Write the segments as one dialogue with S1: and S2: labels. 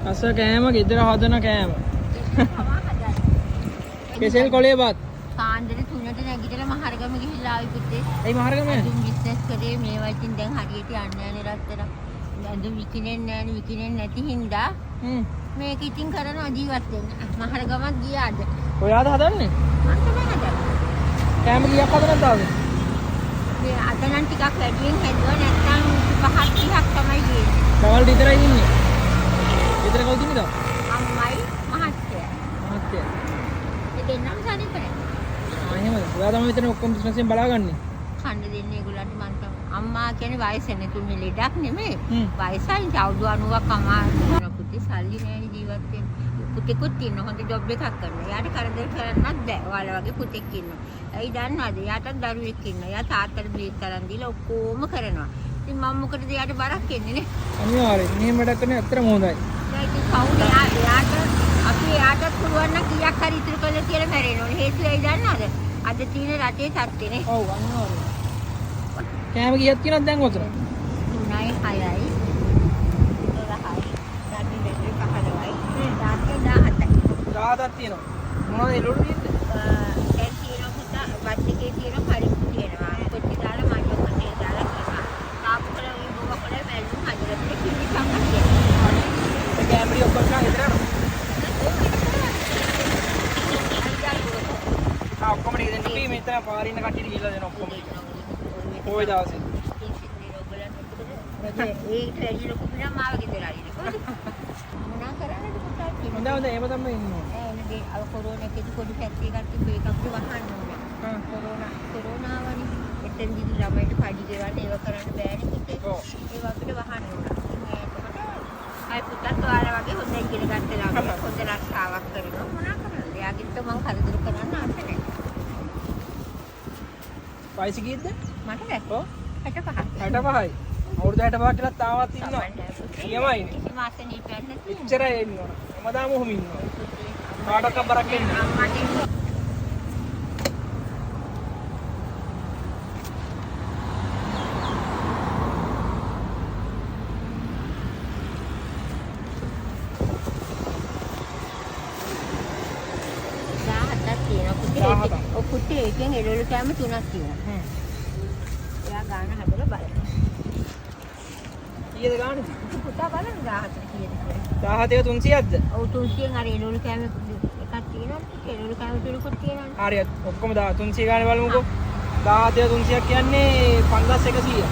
S1: අස කෑම ගෙදර හදන කෑම. කෙසෙල් කොලේ බත්.
S2: කාන්දරේ 3ට නැගිටලා මහරගම ගිහිල්ලා ආවි පුතේ.
S1: ඒ මහරගම
S2: අඳුම් බිස්නස් කරේ මේවා ඉතින් දැන් හරියට යන්නේ නැහැ රත්තර. අඳුම් විකිනෙන්නේ නැති හින්දා මේක ඉතින් කරනවා ජීවත් වෙන්න. මහරගමත් ගියාද?
S1: ඔයාද හදන්නේ?
S2: මම තමයි හදන්නේ.
S1: කෑම කීයක් හදනවද ආවේ?
S2: මේ අද නම් ටිකක් වැඩියෙන් හැදුවා නැත්නම් 5-30ක් තමයි ගියේ.
S1: දවල් විතරයි ඉන්නේ. විතර කවුද ඉන්නේ තාම?
S2: අම්මයි මහත්තයා.
S1: මහත්තයා.
S2: ඒ දෙන්නම සනීප නැහැ.
S1: එහෙමද? ඔයා තමයි මෙතන ඔක්කොම බිස්නස් එකෙන් බලාගන්නේ.
S2: කන්න දෙන්නේ ඒගොල්ලන්ට මං තමයි. අම්මා කියන්නේ වයසනේ තුන් ලෙඩක් නෙමෙයි. වයසයි අවුරුදු 90ක් අමාරු පුතේ සල්ලි නැහැ ජීවත් වෙන්න. පුතෙකුත් ඉන්න හොඳ ජොබ් එකක් කරනවා. එයාට කරදර කරන්නත් බෑ. ඔයාලා වගේ පුතෙක් ඉන්නවා. ඇයි දන්නවද? එයාටත් දරුවෙක් ඉන්නවා. එයා තාත්තට බීජ තරන් දීලා ඔක්කොම කරනවා. ඉතින් මම මොකටද එයාට බරක් එන්නේ නේ?
S1: අනිවාර්යෙන්. මෙහෙම වැඩක් කරන්නේ ඇත්තටම හොඳයි.
S2: දැන් ඉතින් කවුද එයාට අපි එයාටත් පුළුවන් නම් කීයක් හරි ඉතුරු කරලා කියලා මැරෙන්න ඕනේ. හේතුව ඇයි දන්නවද? අද තියෙන රටේ තත්ත්වනේ.
S1: ඔව් අනිවාර්යෙන්. කෑම කීයක් තියෙනවද දැන් ඔතන?
S2: 3යි 6යි 12යි රාත්‍රී දෙකේ 15යි රාත්‍රී 17යි
S1: 17ක් තියෙනවා. මොනවද එළවලු තියෙන්නේ?
S2: දැන් තියෙනවා පුතා වත් එකේ තියෙන පරිප්පු තියෙනවා. කොච්චි දාලා මණ්ඩු කොටේ දාලා තියෙනවා. තාපු කරලා මේ බොව කරලා බැලුම් හදලා තියෙන කිරි සම්මත තියෙනවා.
S1: ඒ කැමරි ඔක්කොම ගන්න ඉතර යනවා. ඔක්කොම ටික දෙන්න අපි මෙතන පාරින් ඉන්න කට්ටියට ගිහලා දෙන ඔක්කොම ටික. කොයි දවසේ?
S2: ඒ ට්‍රේඩි ලොකු පිටම මාව ගෙදර ආරිනේ කොහොමද? මොනා කරන්නද පුතා කියන්නේ?
S1: හොඳ එහෙම තමයි ඉන්නවා.
S2: ඒ අර කොරෝනා එකේදී පොඩි ෆැක්ටරි එකක් තිබ්බේ ඒක අපිට වහන්න ඕනේ. කොරෝනාවනි එතෙන්දි ළමයිට පඩි ගෙවන්න ඒව කරන්න බෑනේ පුතේ.
S1: ඔව්.
S2: ඒව අපිට වහන්න ඕනේ. ඒකට අය පුතත් ඔයාලා වගේ හොඳ ඉගෙන ගන්න ළමයි හොඳ රස්සාවක් කරනවා මොනා කරන්නද? එයාගෙත් මම කරදර කරන්න ආස නැහැ.
S1: වයස කීයද?
S2: මට දැක්ක.
S1: ඔව්.
S2: 65.
S1: 65යි. අවුරුදු 65 කියලා තාමත් ඉන්නවා. නියමයිනේ.
S2: කිසි මාසෙ නීපැන්න තියෙනවා.
S1: එච්චරයි ඉන්නවා. හැමදාම ඔහොම ඉන්නවා. කාටවත් බරක් එන්නේ නැහැ.
S2: අම්මට පුතේ එකෙන් එළවලු කෑම 3ක් තියෙනවා. එයා ගාන හදලා බලන්න.
S1: කීයද ගානේ?
S2: පුතා බලන්න 17 කීයද කියලා.
S1: 17 300ක්ද?
S2: ඔව් 300න් අර එළවලු කෑම එකක් තියෙනවා. එළවලු කෑම තුනකුත් තියෙනවා.
S1: හරි ඔක්කොම 300 ගානේ බලමුකෝ. 17 300ක් කියන්නේ 5100.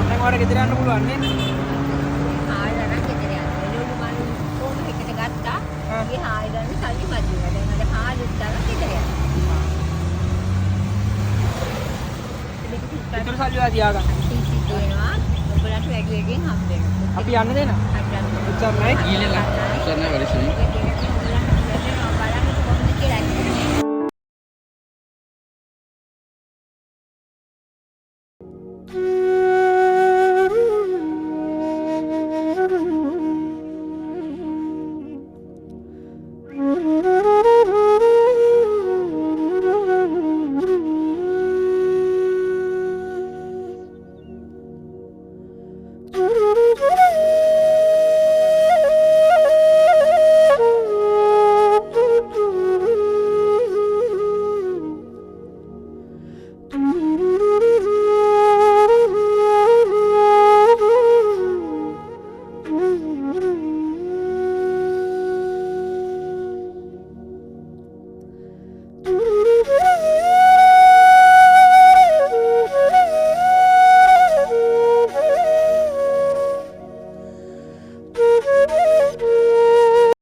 S1: දැන් ඔයාලට ගෙදර යන්න පුළුවන් නේ?
S2: ආයෙ නම් ගෙදර යන්න. එළවලු මම කොහොම එකට ගත්තා. ඒ ආයෙ ගන්න සල්ලි මදි වෙනවා. දැන් අර හාලුත් දාලා ගෙදර යන්න.
S1: ඒතර සල්ලි වල තියාගන්න.
S2: සීසි දෙනවා. ඔයගලට වැඩි වැඩියෙන් හම්බ වෙනවා.
S1: අපි යන්න දෙනවා.
S2: අන්න
S1: උත්සාහ නැහැ.
S3: Gila lah. Sana wali sini.